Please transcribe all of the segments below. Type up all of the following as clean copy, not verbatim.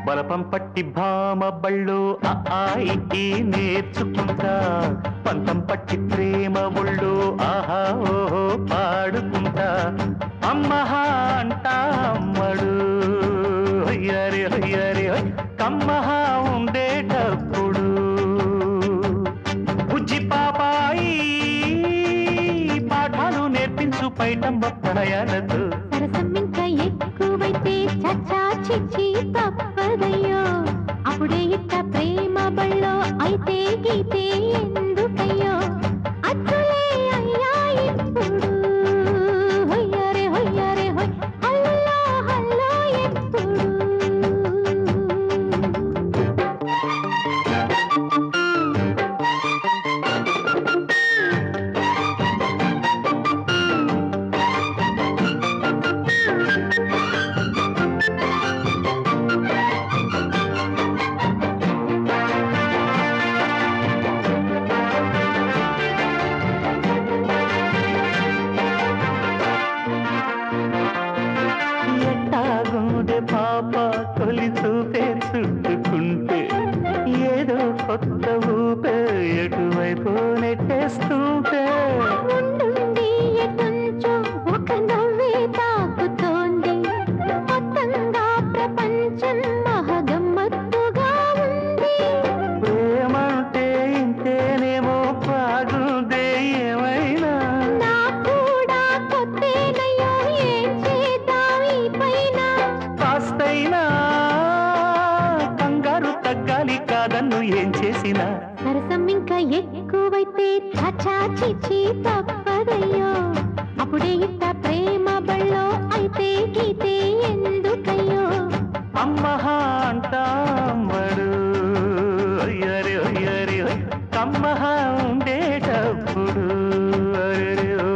బలపం పట్టి భామ బళ్ళు ఆయి నేర్చుకుంటా, పంతం పట్టి ప్రేమ ఒళ్ళు ఆహా ఓహో పాడుకుంటా. అమ్మహా అంటా అమ్మడు హొయ్యరే హొయ్యరే కమ్మహా ఉండేటప్పుడు. బుజ్జి పాపాయి పాఠాలు నేర్పించు పైటమ్మ ప్రణయాలతో. సరసమ్మింకా ఎక్కువైతే చచ్చా చిచ్చి తప్పదయ్యో, అప్పుడే ఇట్ట ప్రేమ బళ్ళో అయితే గీతే ఎందుకయ్యో. అచ్చులే అయ్యా ఇప్పుడు హొయ్యరే హొయ్యరే హొయ్ హల్లో హల్లో ఎప్పుడు. ఎట్టాగుండే పాప తొలి చూపే చుట్టుకుంటే ఏదో కొత్త ఊపే ఎటువైపు నెట్టేస్తుంటే. ఉండుండి ఎటుంచో ఒక నవ్వే తాకుతోంది, మొత్తంగా ప్రపంచం మహగమ్మత్తుగా ఉంది. ప్రేమంటే ఇంతేనేమో బాగుందే ఏమైనా. నా కూడా కొత్తేనయ్యో ఏం చేద్దాం ఈ పైన. కాస్తైనా కంగారు తగ్గాలి కాదన్ను ఏం చేసినా. సరసం ఇంకా ఎక్కువైతే చచా చిచి తప్పదయ్యో, అప్పుడే ఇట్ట ప్రేమ బళ్ళో అయితే గీతే ఎందుకయ్యో. అమ్మహా అంటా అమ్మడు అయ్యరే అయ్యరే కమ్మహా ఉండేటప్పుడు. అరెరే ఓ.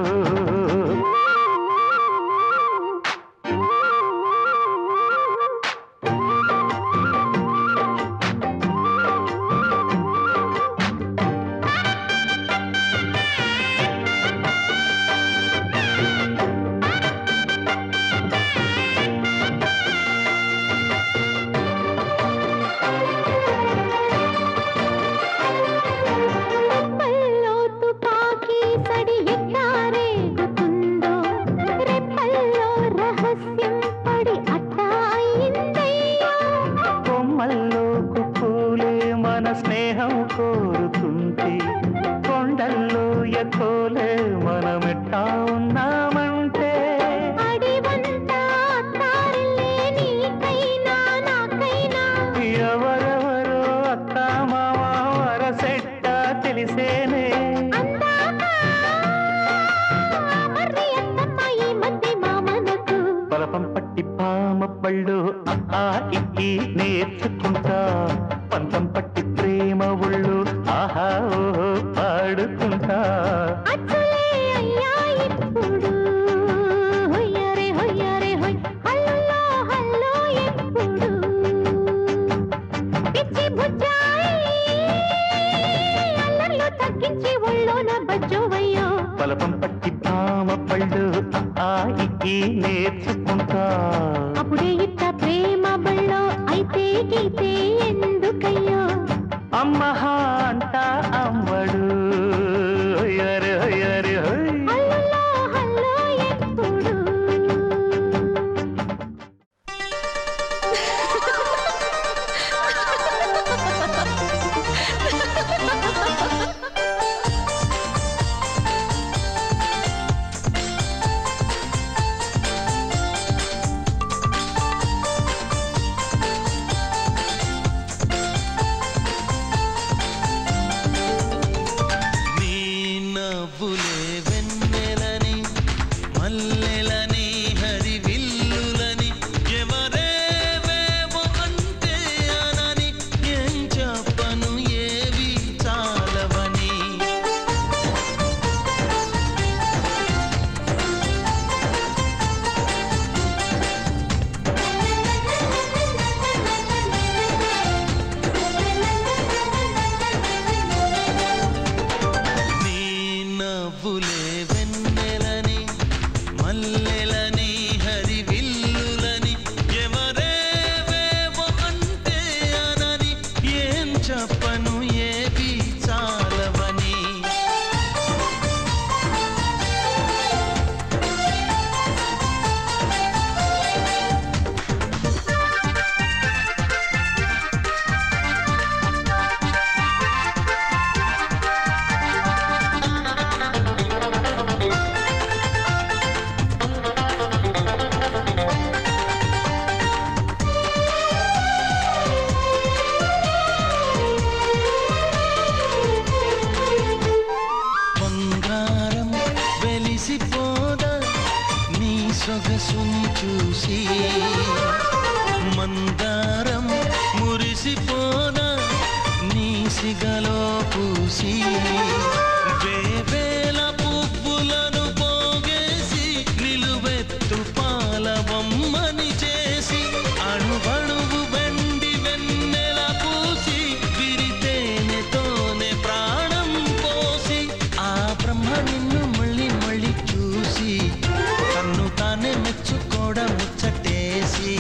రెప్పల్లో తుపాకీ సడి ఎట్టా రేగుతుందో, రెప్పల్లో రహస్యం పడి అట్టా అయిందయ్యో. కొమ్మల్లో కుక్కూలే మన స్నేహం కోరుతుంటే, కొండల్లో ఎకోలే మనమెట్టా ఉన్నామంటే. అడివంతా అత్తారిల్లే నీకైనా నాకైనా, ఎవరెవరో అత్తా మామ వరసెట్ట తెలిసేనే. అందాక మర్రి అత్తమ్మ ఈ మధ్య మామనకు. బలపం పట్టి పామ పళ్ళు ఆయి నేర్చుకుంటా, పంతం పట్టి ప్రేమ ఒళ్ళు ఆహా ఓహో పాడుకుంటా. అచ్చులే అయ్యా ఇప్పుడు హొయ్యరే హొయ్యరే హొయ్ హల్లో హల్లో ఎప్పుడు. పిచ్చి బుజ్జాయి అల్లర్లు తగ్గించి ఒళ్ళోన బజ్జోవయ్యో. బలపం పట్టి పామ పళ్ళు ఆయి నేర్చుకుంటా. అప్పుడే ఇట్ట ప్రేమ బళ్ళో అయితే గీతే ఎందుకయ్యో. అమ్మహా అంటా అమ్మడు అయ్యరే అయ్యరే హల్లో హల్లో ఎప్పుడు. సిగలో పూసి వేవేల పువ్వులను పోగేసి నిలువెత్తు పాలవమ్మని చేసి అణువణువు వెండి వెన్నెల పూసి విరితేనెతోనే ప్రాణం పోసి ఆ బ్రహ్మ నిన్ను మళ్ళీ మళ్ళీ చూసి తన్ను తానే మెచ్చుకోవడం ముచ్చటేసి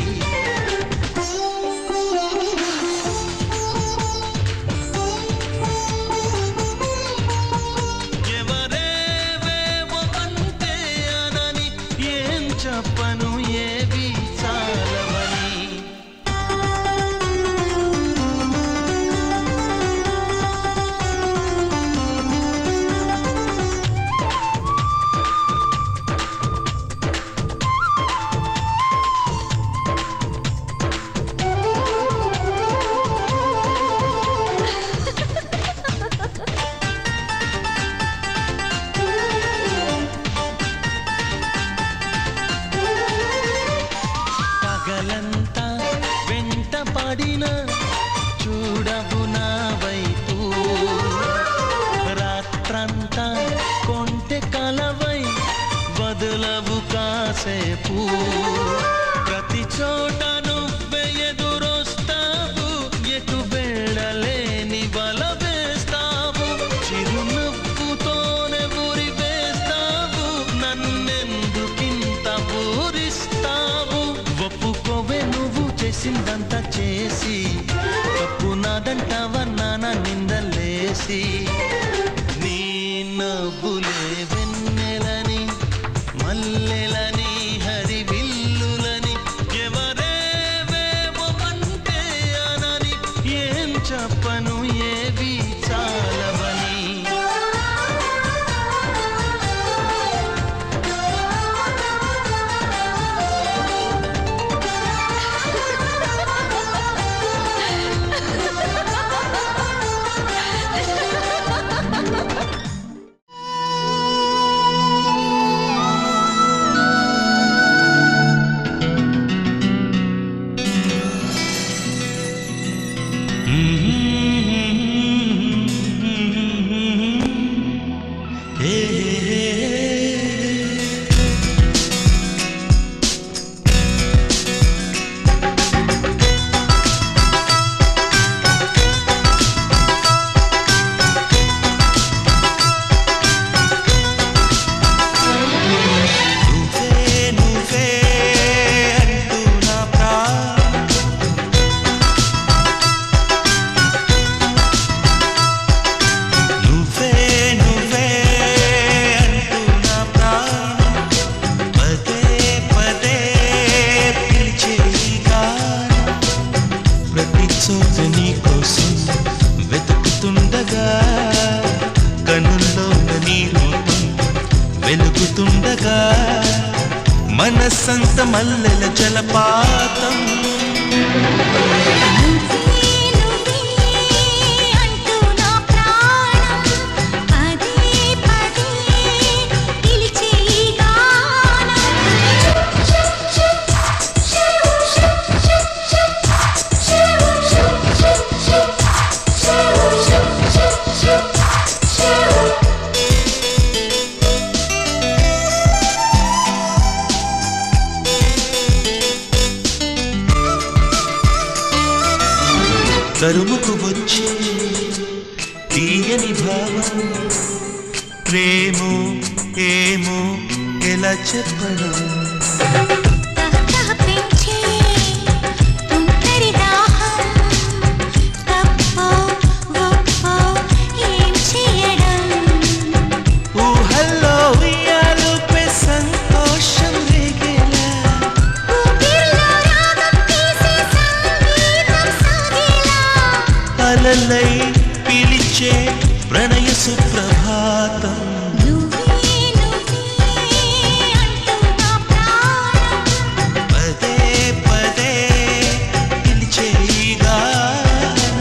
ఎవరేవేవో అంటే అనని ఏం చెప్పను ఏవి చాలవని పగలంతా వెంట పడిన చూడవు నా వైపు రాత్రంతా కొంటె కలవై వదలవు కాసేపు ప్రతి చోట నువ్వే ఎదురొస్తావు ఎటు వెళ్ళలేని వల వేస్తావు చిరునవ్వుతోనే ఊరి వేస్తావు నన్నెందుకింత పూరిస్తావు ఒప్పుకోవే నువ్వు చేసిందంతా చేసి తప్పు నాదంటావా నాన్న నిందలేసి నీ నవ్వులే వెన్నెలని మల్లెలని హరివిల్లులని ఎవరేవేవో అంటే అనని ఏం చెప్పను ఏవి చాలవని నువ్వే అంటూ నా ప్రాణం నువ్వే అంటూ నా ప్రాణం పదే పదే పిలిచే ఈ గానం ప్రతి చోట నీ కోసం వెతుకుతుండగా కనుల్లో నీ రూపం వెలుగుతుండగా మనస్సంత మల్లెల జలపాతం అంటూ నా ప్రాణం పదే పదే పిలిచే ఈ గానం తరుముకు వచ్చి తీయని భావం ప్రేమో ఏమో ఎలా చెప్పడం తహతహ పెంచే తుంటరి దాహం తప్పో గొప్పో ఏం చేయడం ఊహల్లో ఉయ్యాలుపే సంతోషం రేగేలా ఊపిరిలో రాగం తీసే సంగీతం సాగేలా అలలై పిలిచే ప్రణయ సుప్రభాతం నువ్వే అంటూ నా ప్రాణం పదే పదే పిలిచే ఈ గానం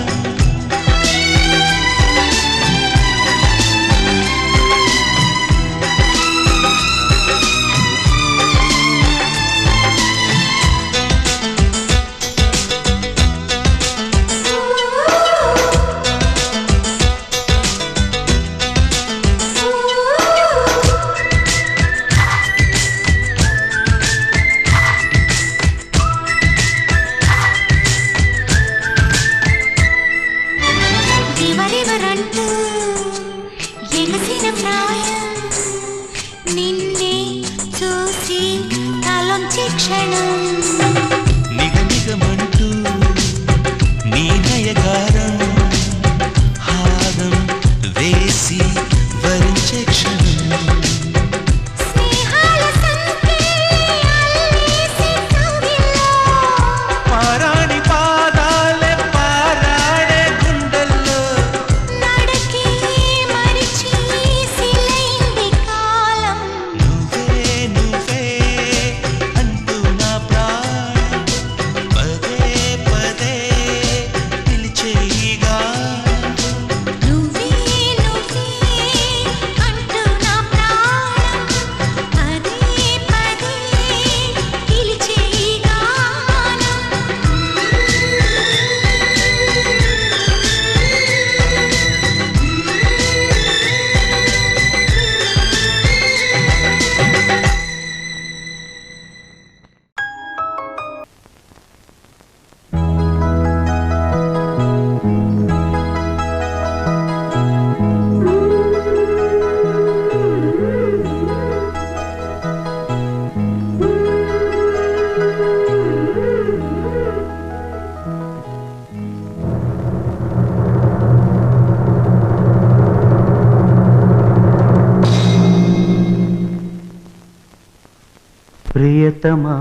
ప్రియతమా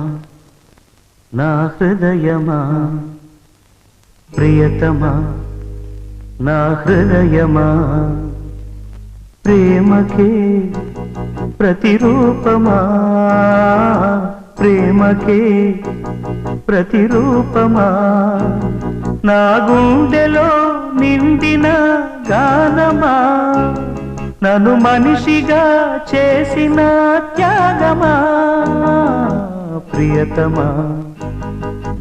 నా హృదయమా ప్రియతమా నా హృదయమా ప్రేమకే ప్రతిరూపమా ప్రేమకే ప్రతిరూపమా నా గుండెలో నిండిన గానమా నన్ను మనిషిగా చేసిన త్యాగమా ప్రియతమా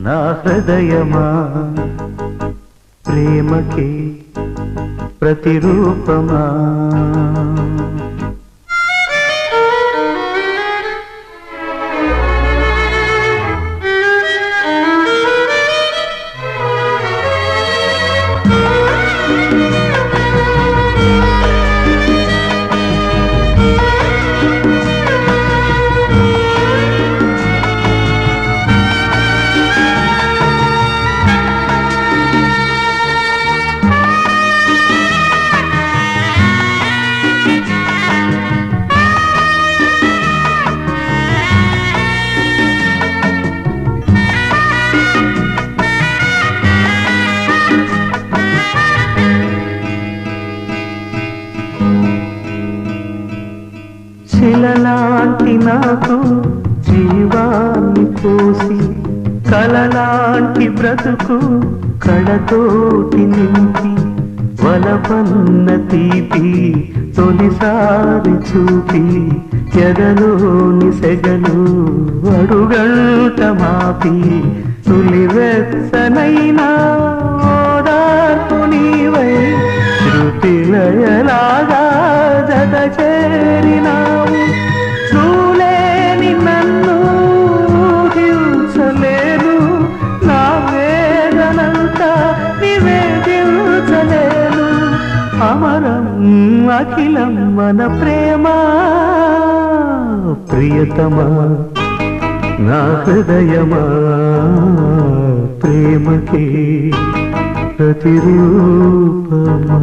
నా హృదయమా ప్రేమకే ప్రతిరూపమా శిలలాంటి నాకు జీవాన్ని పోసి కలలాంటి బ్రతుకు కళతోటి నింపి వలపన్న తీపి తొలిసారి చూపి ఎదలోని సెగలు అడుగంట మాపి తొలి వెచ్చనైనా ఓదార్పు నీవై శృతిలయలాగా జత చేరినావు చూలేని నన్ను హింసలేను నా వేదనంతా నివేదించలేను అమరం అఖిలం మన ప్రేమ ప్రియతమా నా హృదయమా ప్రేమకే ప్రతిరూపమా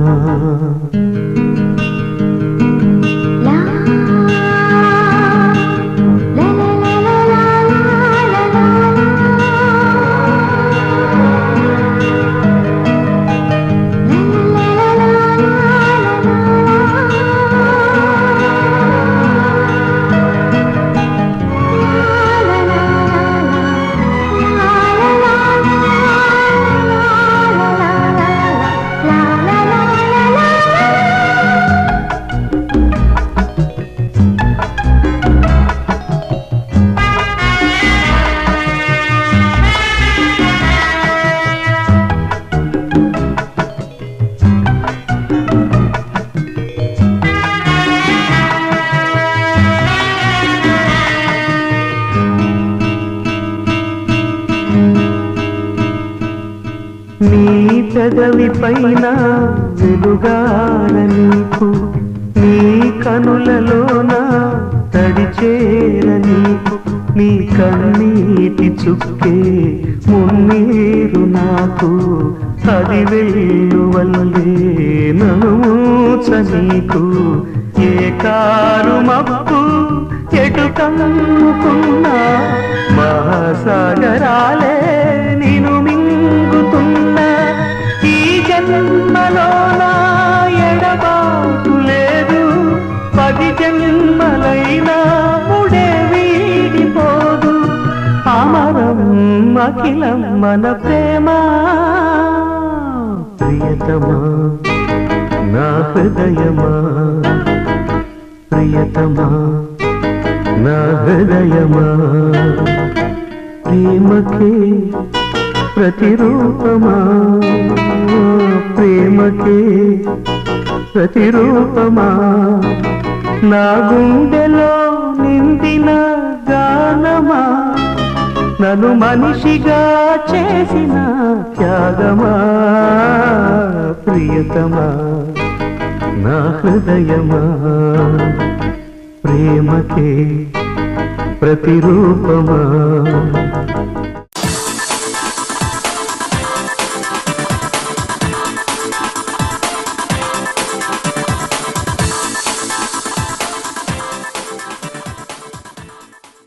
నీ పెదవి పైన వెలుగాల నీకు నీ కనులలోన తడిచేర నీకు నీ కన్నీటి చుక్కే మున్నీరు నాకు అది వెల్లువల్లే ననుమూచ నీకు ఏ కారు మబ్బు ఎటు కమ్ముకున్నా మహాసాగరాలే నిను మింగుతున్నా ఈ జన్మలోన ఎడబాటు లేదు 10 జన్మలైనా ముడే వీడిపోదు అమరం అఖిలం మన ప్రేమ ప్రియతమా నా హృదయమా ప్రియతమా నా హృదయమా ప్రేమకే ప్రతిరూపమా ప్రేమకే ప్రతిరూపమా నా గుండెలో నిండిన గానమా నన్ను మనిషిగా చేసిన త్యాగమా ప్రియతమా నా హృదయమా ప్రేమకే ప్రతిరూపమా